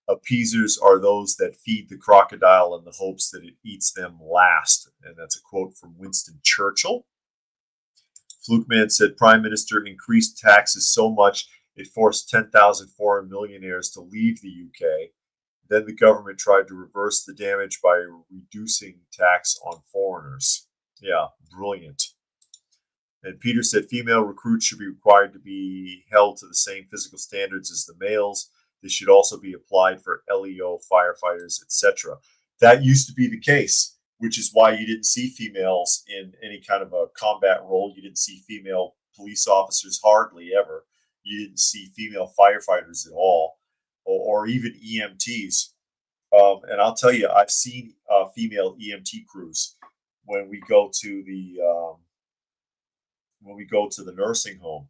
appeasers are those that feed the crocodile in the hopes that it eats them last. And that's a quote from Winston Churchill. Flukeman said, Prime Minister increased taxes so much it forced 10,000 foreign millionaires to leave the UK. Then the government tried to reverse the damage by reducing tax on foreigners. Yeah, brilliant. And Peter said, female recruits should be required to be held to the same physical standards as the males. This should also be applied for LEO, firefighters, etc. That used to be the case, which is why you didn't see females in any kind of a combat role. You didn't see female police officers hardly ever. You didn't see female firefighters at all, or even EMTs. And I'll tell you, I've seen female EMT crews when we go to the nursing home.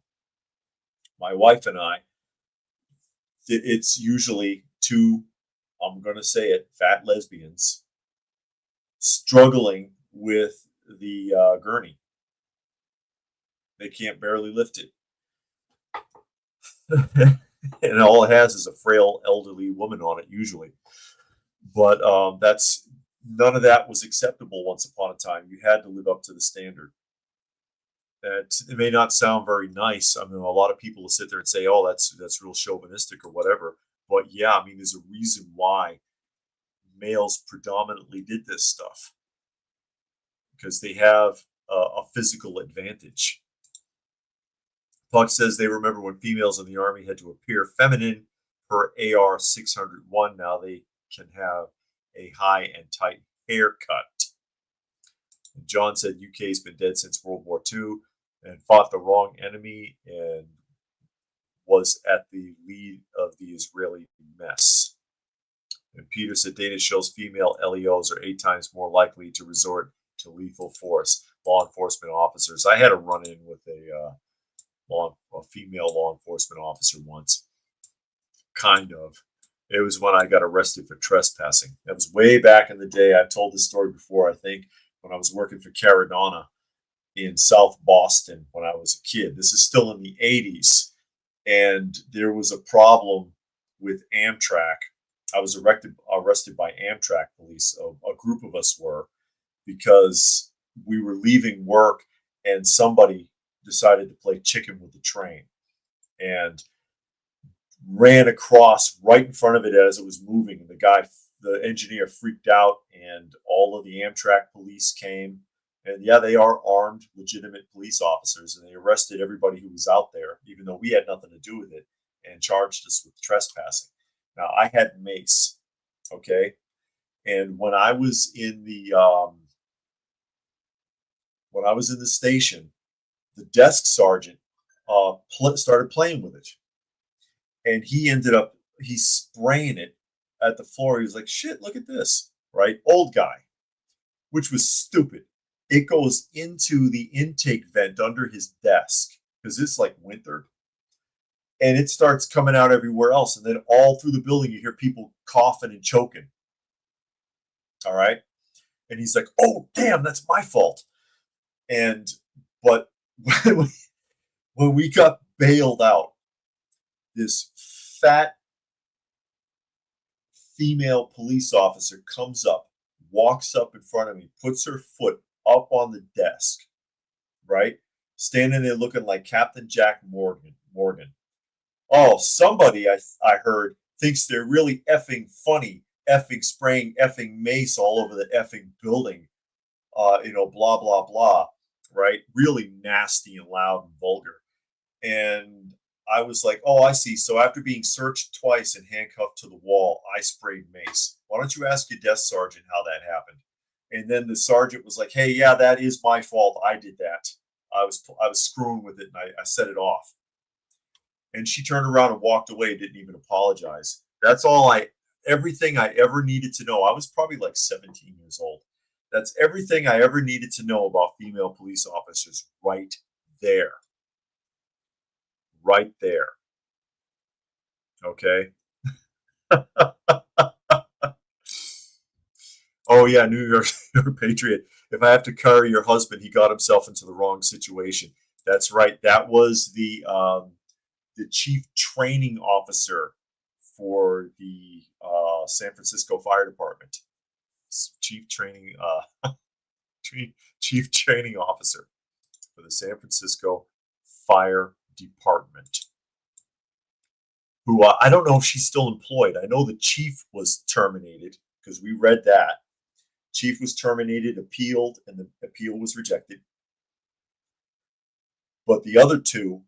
My wife and I, it's usually two, I'm going to say it, fat lesbians struggling with the gurney. They can't barely lift it. And all it has is a frail elderly woman on it usually. But that's none of that was acceptable once upon a time. You had to live up to the standard. It may not sound very nice. I mean, a lot of people will sit there and say, "Oh, that's real chauvinistic or whatever." But yeah, I mean, there's a reason why males predominantly did this stuff, because they have a physical advantage. Puck says they remember when females in the Army had to appear feminine per AR 601. Now they can have a high and tight haircut. And John said UK's been dead since World War II and fought the wrong enemy and was at the lead of the Israeli mess. And Peter said data shows female LEOs are 8 times more likely to resort to lethal force. Law enforcement officers. I had a run-in with a female law enforcement officer once. Kind of. It was when I got arrested for trespassing. That was way back in the day. I've told this story before, I think, when I was working for Caradonna in South Boston when I was a kid. This is still in the 80s. And there was a problem with Amtrak. I was arrested by Amtrak police. A group of us were, because we were leaving work and somebody decided to play chicken with the train and ran across right in front of it as it was moving. And the engineer freaked out, and all of the Amtrak police came. And yeah, they are armed, legitimate police officers, and they arrested everybody who was out there, even though we had nothing to do with it, and charged us with trespassing. Now, I had mace, okay? And when I was in the station, the desk sergeant started playing with it, and he's spraying it at the floor. He was like, "Shit, look at this!" Right, old guy, which was stupid. It goes into the intake vent under his desk because it's like winter, and it starts coming out everywhere else, and then all through the building you hear people coughing and choking. All right, and he's like, "Oh, damn, that's my fault." But when we got bailed out, this fat female police officer comes up, walks up in front of me, puts her foot up on the desk, right? Standing there looking like Captain Jack Morgan. Oh, somebody I heard thinks they're really effing funny effing spraying effing mace all over the effing building, blah, blah, blah, right? Really nasty and loud and vulgar. And I was like, oh, I see. So after being searched twice and handcuffed to the wall, I sprayed mace. Why don't you ask your desk sergeant how that happened? And then the sergeant was like, hey, yeah, that is my fault. I did that. I was screwing with it, and I set it off. And she turned around and walked away, didn't even apologize. That's everything I ever needed to know. I was probably like 17 years old. That's everything I ever needed to know about female police officers right there. Right there. Okay. Oh yeah, New York Patriot. If I have to carry your husband, he got himself into the wrong situation. That's right. That was the chief training officer for the San Francisco Fire Department. Chief training chief training officer for the San Francisco Fire Department. Who I don't know if she's still employed. I know the chief was terminated because we read that. Chief was terminated, appealed, and the appeal was rejected. But the other two,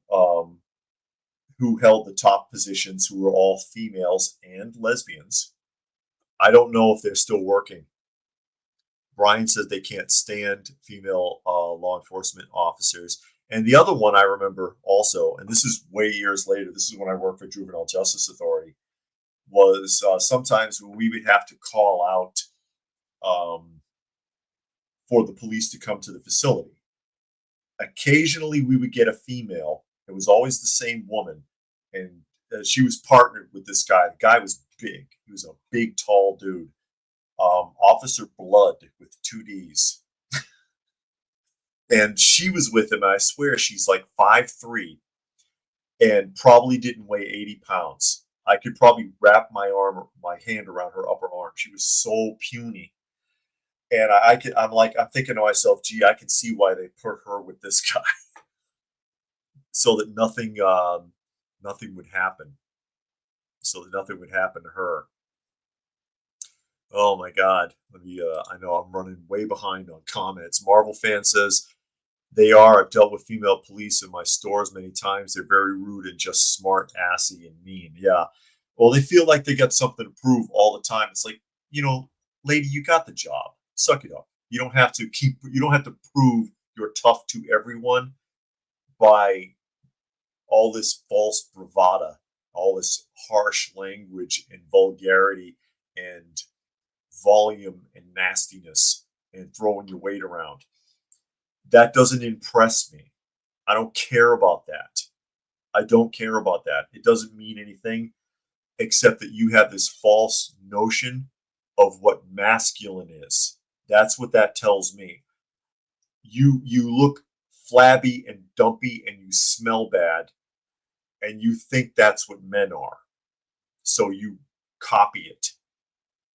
who held the top positions, who were all females and lesbians, I don't know if they're still working. Brian says they can't stand female law enforcement officers. And the other one I remember also, and this is way years later, this is when I worked for Juvenile Justice Authority, was sometimes when we would have to call out for the police to come to the facility. Occasionally we would get a female. It was always the same woman. And she was partnered with this guy. The guy was big. He was a big, tall dude. Officer Blood with 2 Ds. And she was with him. And I swear she's like 5'3" and probably didn't weigh 80 pounds. I could probably wrap my hand around her upper arm. She was so puny. And I'm thinking to myself, gee, I can see why they put her with this guy. So that nothing would happen. So that nothing would happen to her. Oh my God. I know I'm running way behind on comments. Marvel fan says, I've dealt with female police in my stores many times. They're very rude and just smart, assy, and mean. Yeah. Well, they feel like they got something to prove all the time. It's like, lady, you got the job. Suck it up. You don't have to prove you're tough to everyone by all this false bravado, all this harsh language and vulgarity and volume and nastiness and throwing your weight around. That doesn't impress me. I don't care about that. I don't care about that. It doesn't mean anything except that you have this false notion of what masculine is. That's what that tells me. You look flabby and dumpy and you smell bad and you think that's what men are. So you copy it.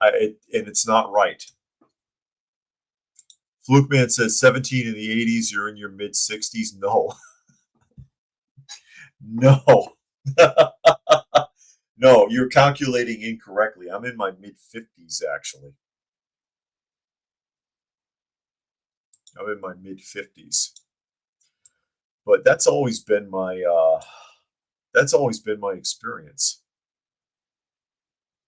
And it's not right. Fluke Man says 17 in the 80s, you're in your mid 60s. No. No. No, you're calculating incorrectly. I'm in my mid 50s actually. I'm in my mid 50s. But that's always been my experience.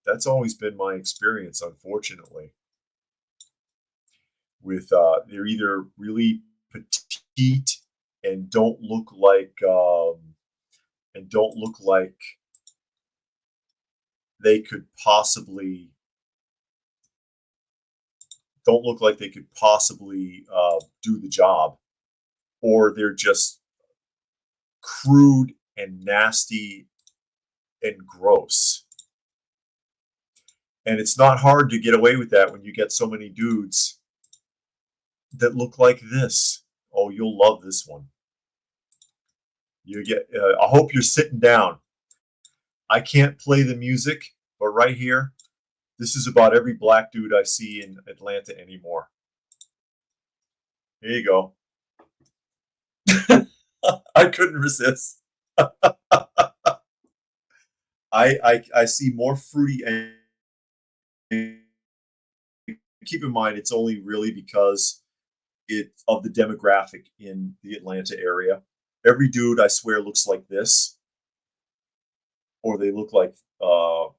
That's always been my experience, unfortunately. With they're either really petite and don't look like they could possibly do the job, or they're just crude and nasty and gross. And it's not hard to get away with that when you get so many dudes that look like this. Oh, you'll love this one. I hope you're sitting down. I can't play the music, but right here, this is about every black dude I see in Atlanta anymore. Here you go. I couldn't resist. I see more fruity keep in mind, it's only really because of the demographic in the Atlanta area. Every dude, I swear, looks like this, or they look like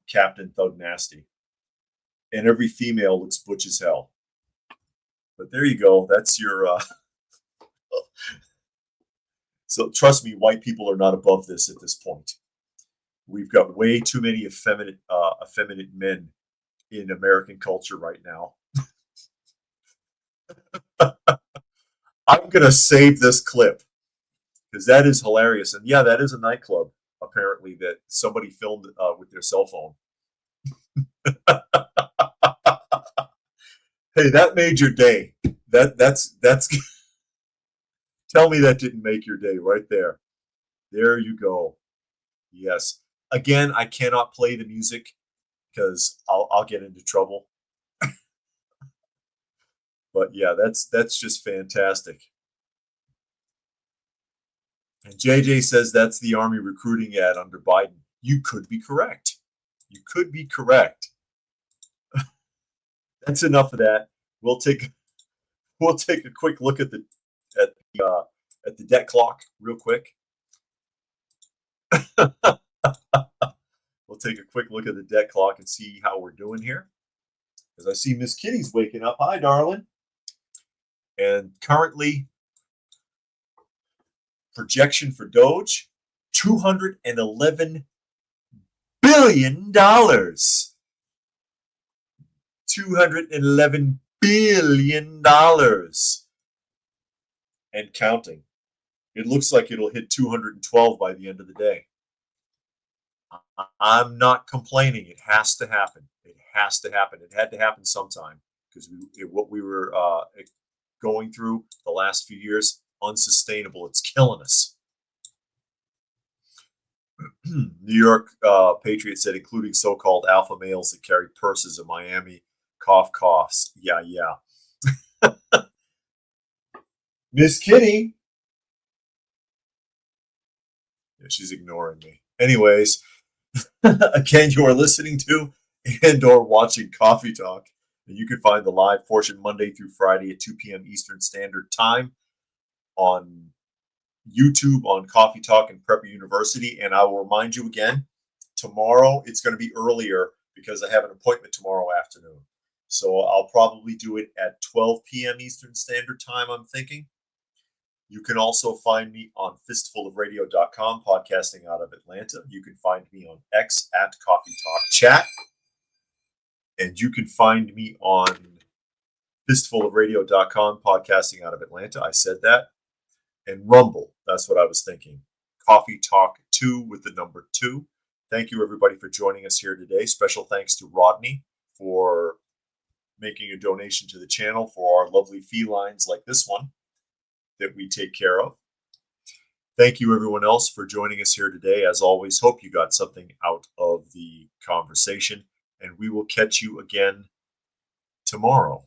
Captain Thug Nasty, and every female looks butch as hell. But there you go. That's your. So trust me, white people are not above this at this point. We've got way too many effeminate men in American culture right now. I'm gonna save this clip because that is hilarious. And yeah, that is a nightclub apparently that somebody filmed with their cell phone. Hey, that made your day. That's tell me that didn't make your day right there. There you go. Yes. Again, I cannot play the music because I'll get into trouble. But yeah, that's just fantastic. And JJ says that's the Army recruiting ad under Biden. You could be correct. You could be correct. That's enough of that. We'll take a quick look at the debt clock real quick. We'll take a quick look at the debt clock and see how we're doing here. As I see Miss Kitty's waking up. Hi, darling. And currently, projection for Doge, $211 billion. $211 billion. And counting. It looks like it'll hit 212 by the end of the day. I'm not complaining. It has to happen. It has to happen. It had to happen sometime because what we were going through the last few years, unsustainable. It's killing us. New York Patriot said, including so-called alpha males that carry purses in Miami. Cough, coughs. Yeah, yeah. Miss Kitty. Yeah, she's ignoring me. Anyways, again, you are listening to and or watching Coffee Talk. And you can find the live portion Monday through Friday at 2 p.m. Eastern Standard Time on YouTube on Coffee Talk and Prepper University. And I will remind you again, tomorrow it's going to be earlier because I have an appointment tomorrow afternoon. So I'll probably do it at 12 p.m. Eastern Standard Time, I'm thinking. You can also find me on fistfulofradio.com, podcasting out of Atlanta. You can find me on X at Coffee Talk Chat. And you can find me on fistfulofradio.com, podcasting out of Atlanta. I said that. And Rumble, that's what I was thinking. Coffee Talk 2 with the number 2. Thank you, everybody, for joining us here today. Special thanks to Rodney for making a donation to the channel for our lovely felines like this one that we take care of. Thank you, everyone else, for joining us here today. As always, hope you got something out of the conversation, and we will catch you again tomorrow.